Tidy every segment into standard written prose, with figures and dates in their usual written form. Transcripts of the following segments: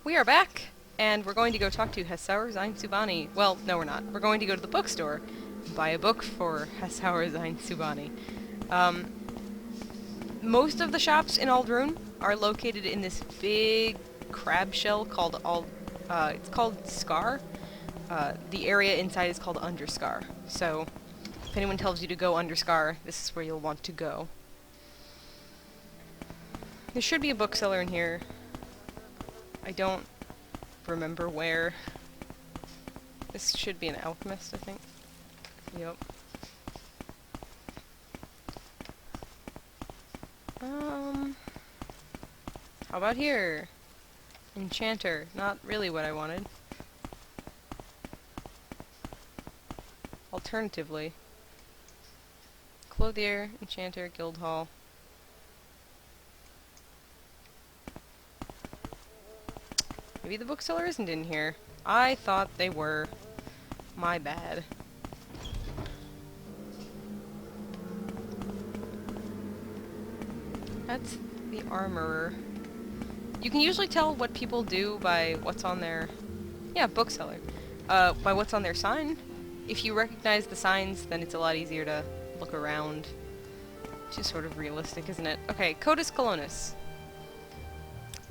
We are back, and we're going to go talk to Hasaur Zain Subani. Well, no, we're not. We're going to go to the bookstore and buy a book for Hasaur Zain Subani. Um, most of the shops in Aldrune are located in this big crab shell called it's called Scar. The area inside is called Underscar. So, if anyone tells you to go Underscar, this is where you'll want to go. There should be a bookseller in here. I don't remember where. This should be an alchemist, I think. Yep. How about here? Enchanter. Not really what I wanted. Alternatively. Clothier, Enchanter, Guildhall. Maybe the bookseller isn't in here. I thought they were. My bad. That's the armorer. You can usually tell what people do by what's on their... Yeah, bookseller. By what's on their sign. If you recognize the signs, then it's a lot easier to look around. Which is sort of realistic, isn't it? Okay, Codex Colonus.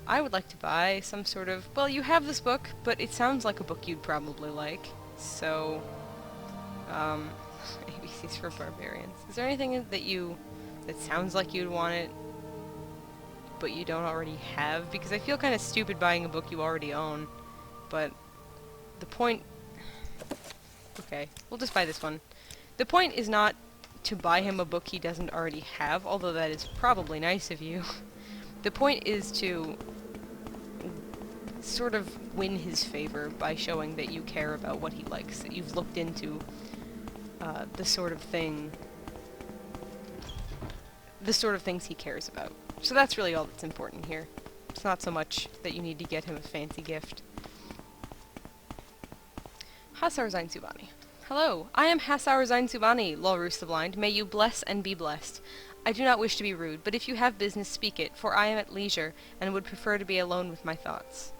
I would like to buy some sort of... Well, you have this book, but it sounds like a book you'd probably like. So... ABCs for Barbarians. Is there anything that sounds like you'd want it, but you don't already have? Because I feel kind of stupid buying a book you already own. But the point... Okay, we'll just buy this one. The point is not to buy him a book he doesn't already have, although that is probably nice of you. The point is to sort of win his favor by showing that you care about what he likes, that you've looked into the sort of things he cares about. So that's really all that's important here. It's not so much that you need to get him a fancy gift. Hasaur Zain Subani. Hello, I am Hasaur Zain Subani, Lolrus the Blind. May you bless and be blessed. I do not wish to be rude, but if you have business, speak it, for I am at leisure, and would prefer to be alone with my thoughts.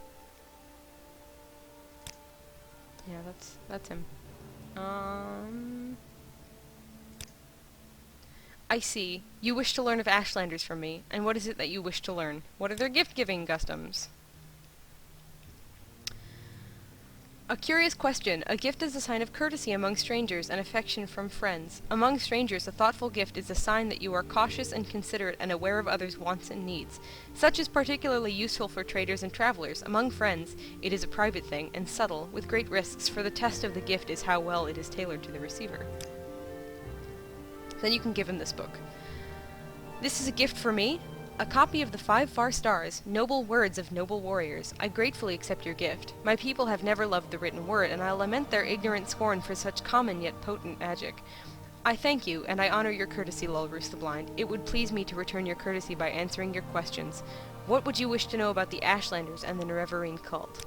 Yeah, that's him. I see. You wish to learn of Ashlanders from me, and what is it that you wish to learn? What are their gift-giving customs? A curious question. A gift is a sign of courtesy among strangers and affection from friends. Among strangers, a thoughtful gift is a sign that you are cautious and considerate and aware of others' wants and needs. Such is particularly useful for traders and travelers. Among friends, it is a private thing and subtle, with great risks, for the test of the gift is how well it is tailored to the receiver. Then you can give him this book. This is a gift for me. A copy of the 5 Far Stars, Noble Words of Noble Warriors. I gratefully accept your gift. My people have never loved the written word, and I lament their ignorant scorn for such common yet potent magic. I thank you, and I honor your courtesy, Lolrus the Blind. It would please me to return your courtesy by answering your questions. What would you wish to know about the Ashlanders and the Nerevarine cult?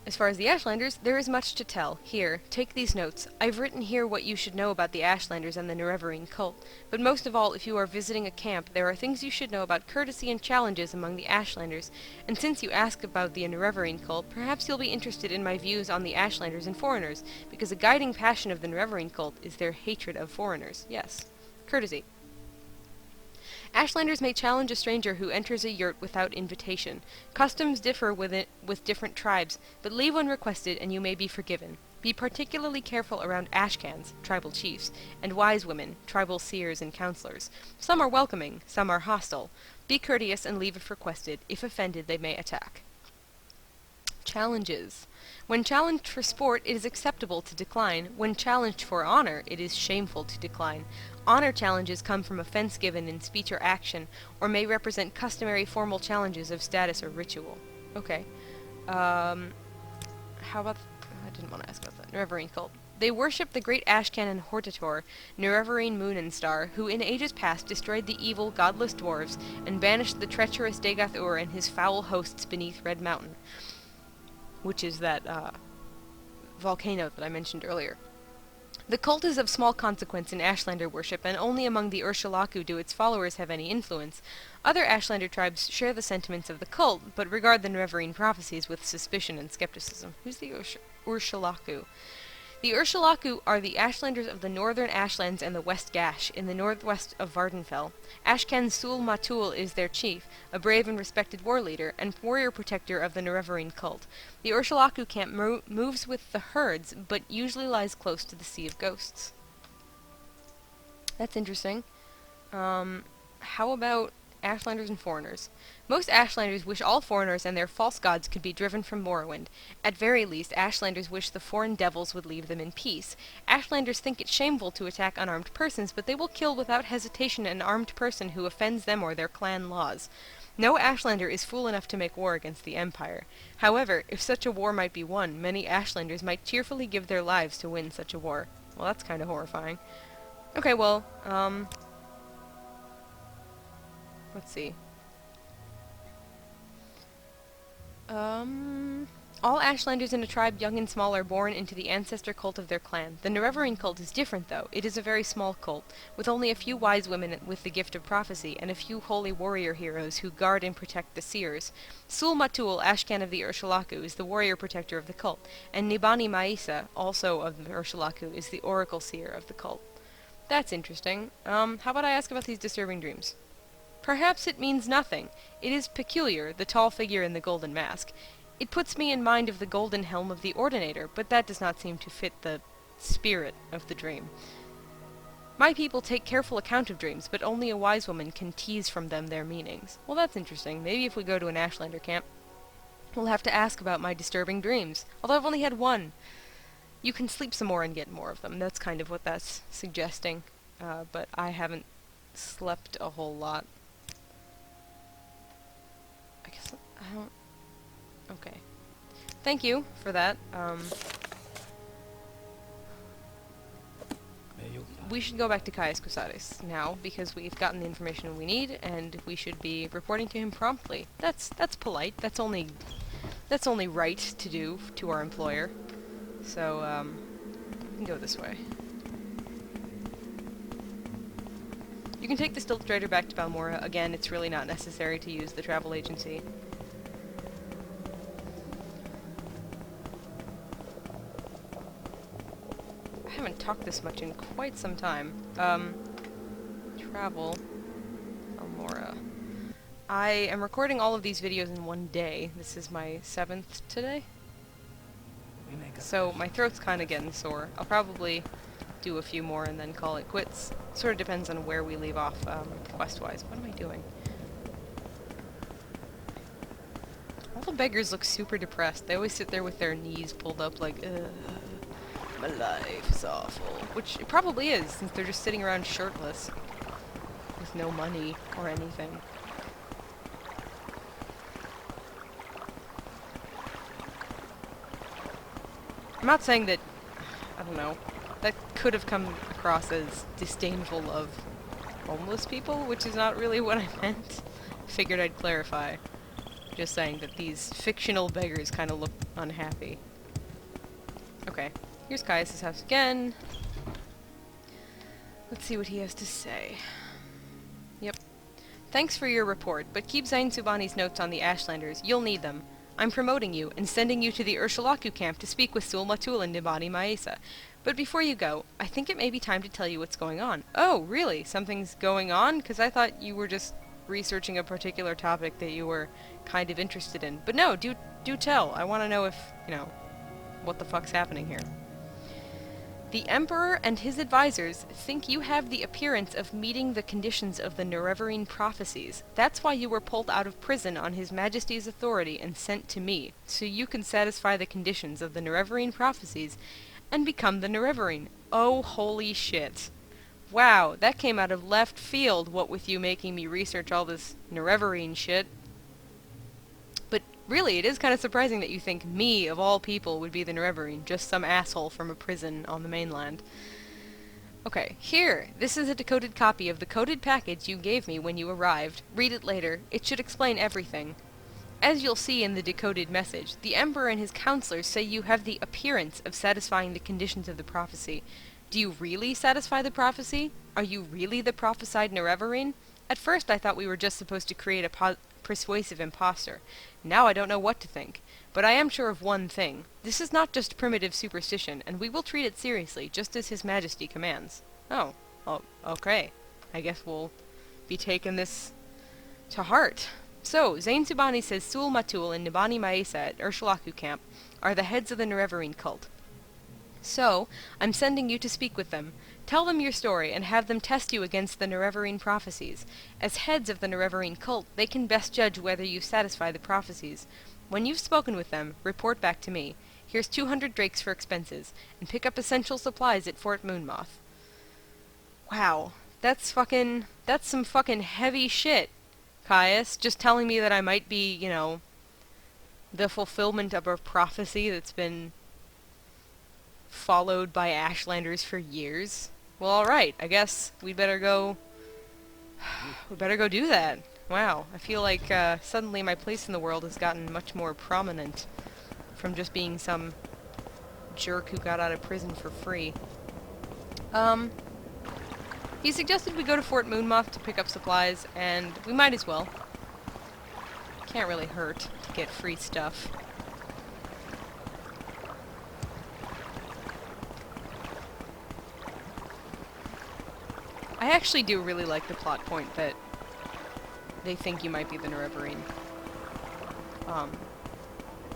As far as the Ashlanders, there is much to tell. Here, take these notes. I've written here what you should know about the Ashlanders and the Nerevarine cult. But most of all, if you are visiting a camp, there are things you should know about courtesy and challenges among the Ashlanders. And since you ask about the Nerevarine cult, perhaps you'll be interested in my views on the Ashlanders and foreigners, because a guiding passion of the Nerevarine cult is their hatred of foreigners. Yes. Courtesy. Ashlanders may challenge a stranger who enters a yurt without invitation. Customs differ with different tribes, but leave when requested and you may be forgiven. Be particularly careful around Ashcans, tribal chiefs, and wise women, tribal seers and counselors. Some are welcoming, some are hostile. Be courteous and leave if requested. If offended, they may attack. Challenges. When challenged for sport, it is acceptable to decline. When challenged for honor, it is shameful to decline. Honor challenges come from offense given in speech or action, or may represent customary formal challenges of status or ritual. Okay. How about... I didn't want to ask about that. Nerevarine cult. They worship the great Ashcan and Hortator, Nerevarine moon and star, who in ages past destroyed the evil, godless dwarves, and banished the treacherous Dagath-ur and his foul hosts beneath Red Mountain, which is that, volcano that I mentioned earlier. The cult is of small consequence in Ashlander worship, and only among the Ursulaku do its followers have any influence. Other Ashlander tribes share the sentiments of the cult, but regard the Nerevarine prophecies with suspicion and skepticism. Who's the Ursulaku? The Ursulaku are the Ashlanders of the northern Ashlands and the West Gash, in the northwest of Vardenfell. Ashken Sul Matul is their chief, a brave and respected war leader, and warrior protector of the Nerevarine cult. The Ursulaku camp moves with the herds, but usually lies close to the Sea of Ghosts. That's interesting. How about Ashlanders and foreigners? Most Ashlanders wish all foreigners and their false gods could be driven from Morrowind. At very least, Ashlanders wish the foreign devils would leave them in peace. Ashlanders think it shameful to attack unarmed persons, but they will kill without hesitation an armed person who offends them or their clan laws. No Ashlander is fool enough to make war against the Empire. However, if such a war might be won, many Ashlanders might cheerfully give their lives to win such a war. Well, that's kind of horrifying. Okay, well, let's see. All Ashlanders in a tribe, young and small, are born into the ancestor cult of their clan. The Nerevarine cult is different, though. It is a very small cult, with only a few wise women with the gift of prophecy, and a few holy warrior heroes who guard and protect the seers. Sul Matul, Ashcan of the Ursulaku, is the warrior protector of the cult, and Nibani Maisa, also of the Ursulaku, is the oracle seer of the cult. That's interesting. How about I ask about these disturbing dreams? Perhaps it means nothing. It is peculiar, the tall figure in the golden mask. It puts me in mind of the golden helm of the Ordinator, but that does not seem to fit the spirit of the dream. My people take careful account of dreams, but only a wise woman can tease from them their meanings. Well, that's interesting. Maybe if we go to an Ashlander camp, we'll have to ask about my disturbing dreams. Although I've only had one. You can sleep some more and get more of them. That's kind of what that's suggesting. But I haven't slept a whole lot. I guess I don't... Okay. Thank you for that. We should go back to Caius Crusades now, because we've gotten the information we need, and we should be reporting to him promptly. That's polite. That's only right to do to our employer. So, we can go this way. You can take the Stilt Trader back to Balmora. Again, it's really not necessary to use the travel agency. I haven't talked this much in quite some time. Travel. Balmora. I am recording all of these videos in one day. This is my 7th today. So my throat's kind of getting sore. I'll probably do a few more and then call it quits. Sort of depends on where we leave off quest-wise. What am I doing? All the beggars look super depressed. They always sit there with their knees pulled up like, ugh, my life is awful. Which it probably is, since they're just sitting around shirtless. With no money or anything. I'm not saying that, I don't know, that could have come across as disdainful of homeless people, which is not really what I meant. Figured I'd clarify. Just saying that these fictional beggars kind of look unhappy. Okay, here's Caius' house again. Let's see what he has to say. Yep. Thanks for your report, but keep Zain Subani's notes on the Ashlanders. You'll need them. I'm promoting you and sending you to the Ursulaku camp to speak with Sul Matul and Nibani Maesa. But before you go, I think it may be time to tell you what's going on. Oh, really? Something's going on? Because I thought you were just researching a particular topic that you were kind of interested in. But no, do tell. I want to know if, you know, what the fuck's happening here. The Emperor and his advisors think you have the appearance of meeting the conditions of the Nerevarine prophecies. That's why you were pulled out of prison on His Majesty's authority and sent to me, so you can satisfy the conditions of the Nerevarine prophecies and become the Nerevarine. Oh, holy shit. Wow, that came out of left field, what with you making me research all this Nerevarine shit. But really, it is kind of surprising that you think me, of all people, would be the Nerevarine, just some asshole from a prison on the mainland. Okay, here, this is a decoded copy of the coded package you gave me when you arrived. Read it later. It should explain everything. As you'll see in the decoded message, the Emperor and his counselors say you have the appearance of satisfying the conditions of the prophecy. Do you really satisfy the prophecy? Are you really the prophesied Nerevarine? At first I thought we were just supposed to create a persuasive imposter. Now I don't know what to think. But I am sure of one thing. This is not just primitive superstition, and we will treat it seriously, just as His Majesty commands. Oh, okay. I guess we'll be taking this to heart. So, Zain Subani says Sul Matul and Nibani Maesa at Urshulaku camp are the heads of the Nerevarine cult. So, I'm sending you to speak with them. Tell them your story and have them test you against the Nerevarine prophecies. As heads of the Nerevarine cult, they can best judge whether you satisfy the prophecies. When you've spoken with them, report back to me. Here's 200 drakes for expenses, and pick up essential supplies at Fort Moonmoth. Wow, that's some fucking heavy shit, Caius. Just telling me that I might be, you know, the fulfillment of a prophecy that's been followed by Ashlanders for years. Well, alright, I guess we better go do that. Wow, I feel like suddenly my place in the world has gotten much more prominent from just being some jerk who got out of prison for free. He suggested we go to Fort Moonmoth to pick up supplies, and we might as well. Can't really hurt to get free stuff. I actually do really like the plot point that they think you might be the Nerevarine.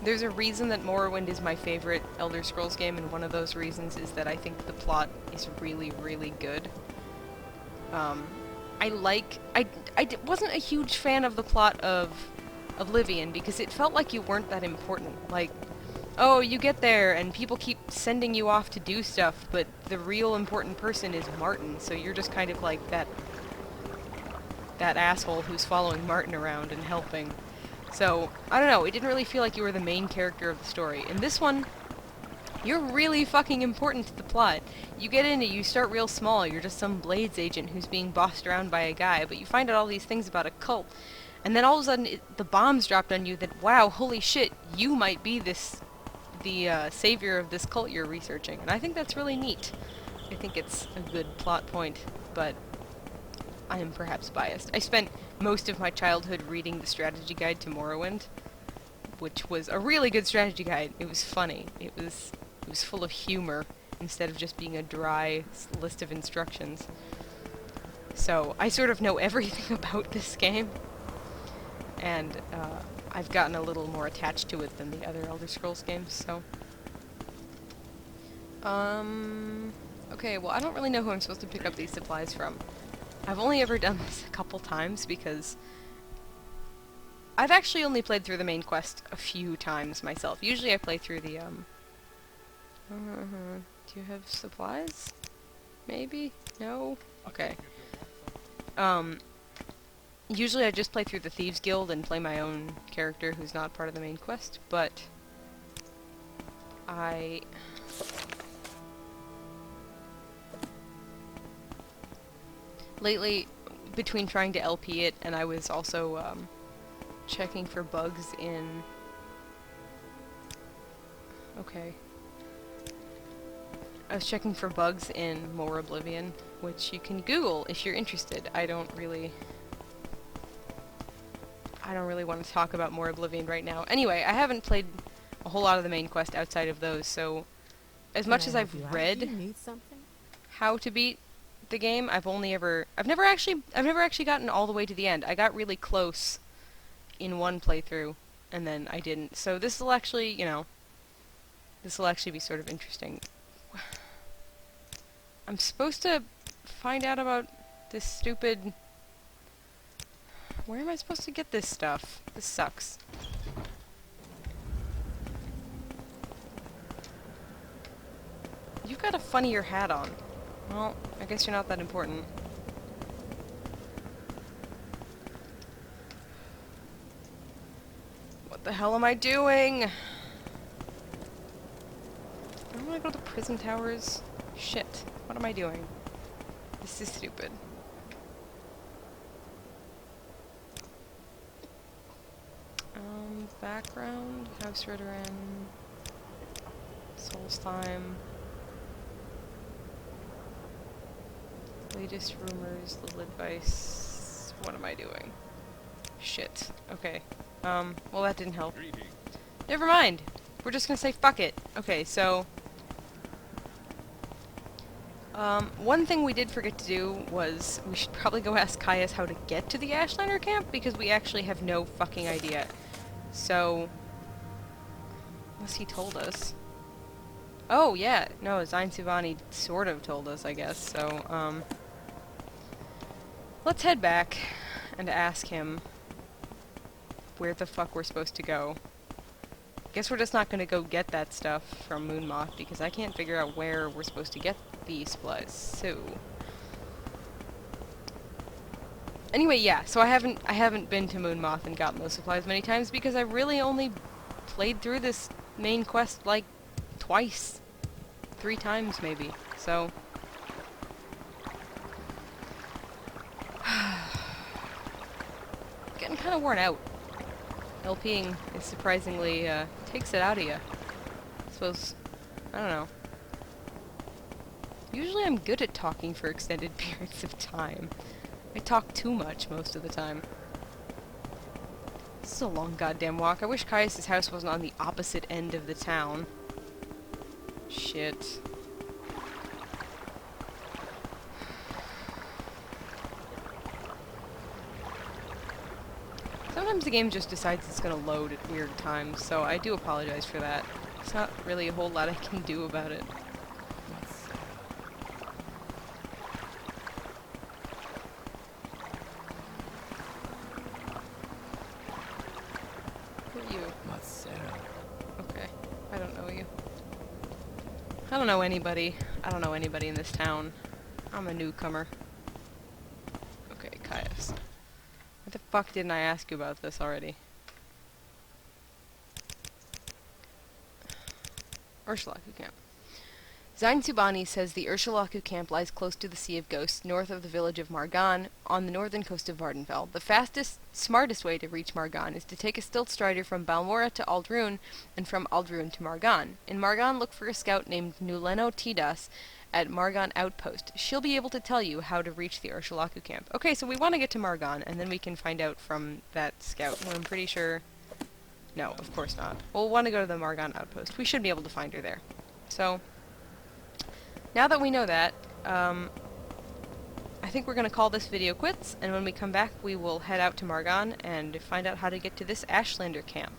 There's a reason that Morrowind is my favorite Elder Scrolls game, and one of those reasons is that I think the plot is really, really good. I wasn't a huge fan of the plot of Oblivion, because it felt like you weren't that important. Like, oh, you get there, and people keep sending you off to do stuff, but the real important person is Martin, so you're just kind of like that asshole who's following Martin around and helping. So, I don't know, it didn't really feel like you were the main character of the story. In this one, you're really fucking important to the plot. You get in it, you start real small, you're just some Blades agent who's being bossed around by a guy, but you find out all these things about a cult, and then all of a sudden the bombs dropped on you that, wow, holy shit, you might be the savior of this cult you're researching, and I think that's really neat. I think it's a good plot point, but I am perhaps biased. I spent most of my childhood reading the strategy guide to Morrowind, which was a really good strategy guide. It was funny. It was full of humor instead of just being a dry list of instructions. So I sort of know everything about this game, and I've gotten a little more attached to it than the other Elder Scrolls games, so. Okay, well, I don't really know who I'm supposed to pick up these supplies from. I've only ever done this a couple times because I've actually only played through the main quest a few times myself. Usually I play through the, do you have supplies? Maybe? No? Okay. Usually I just play through the Thieves Guild and play my own character who's not part of the main quest, but lately, between trying to LP it, and I was also, checking for bugs in... Okay. I was checking for bugs in More Oblivion, which you can Google if you're interested. I don't really want to talk about More Oblivion right now. Anyway, I haven't played a whole lot of the main quest outside of those, so as much as I've read how to beat the game, I've never actually gotten all the way to the end. I got really close in one playthrough, and then I didn't. So this will actually, you know, be sort of interesting. I'm supposed to find out about this stupid... Where am I supposed to get this stuff? This sucks. You've got a funnier hat on. Well, I guess you're not that important. What the hell am I doing? I don't want to go to the prison towers. Shit. What am I doing? This is stupid. Background, House Ridderin, Solstheim. Latest rumors, little advice. What am I doing? Shit. Okay. Well that didn't help. Never mind! We're just gonna say fuck it. Okay, so... one thing we did forget to do was we should probably go ask Caius how to get to the Ashlander camp, because we actually have no fucking idea. So... unless he told us. Oh, yeah! No, Zain Suvani sort of told us, I guess, so, let's head back and ask him where the fuck we're supposed to go. Guess we're just not gonna go get that stuff from Moonmoth, because I can't figure out where we're supposed to get these supplies, so... Anyway, yeah, so I haven't been to Moonmoth and gotten those supplies many times, because I really only played through this main quest, like, twice. 3 times, maybe, so... Getting kinda worn out. LPing is surprisingly, takes it out of you. I suppose, I don't know. Usually I'm good at talking for extended periods of time. I talk too much most of the time. This is a long goddamn walk. I wish Caius' house wasn't on the opposite end of the town. Shit. Sometimes the game just decides it's gonna load at weird times, so I do apologize for that. There's not really a whole lot I can do about it. Who are you? Okay, I don't know you. I don't know anybody. I don't know anybody in this town. I'm a newcomer. Okay, Caius. What the fuck didn't I ask you about this already? Urshulaku camp. Zain Subani says the Urshulaku camp lies close to the Sea of Ghosts, north of the village of Margan, on the northern coast of Vardenfell. The fastest, smartest way to reach Margan is to take a stilt strider from Balmora to Aldrune, and from Aldrune to Margan. In Margan, look for a scout named Nuleno Tidas at Margan Outpost. She'll be able to tell you how to reach the Urshulaku camp. Okay, so we want to get to Margan, and then we can find out from that scout, who I'm pretty sure... No, of course not. We'll want to go to the Margan Outpost. We should be able to find her there. So... now that we know that, I think we're going to call this video quits, and when we come back we will head out to Margan and find out how to get to this Ashlander camp.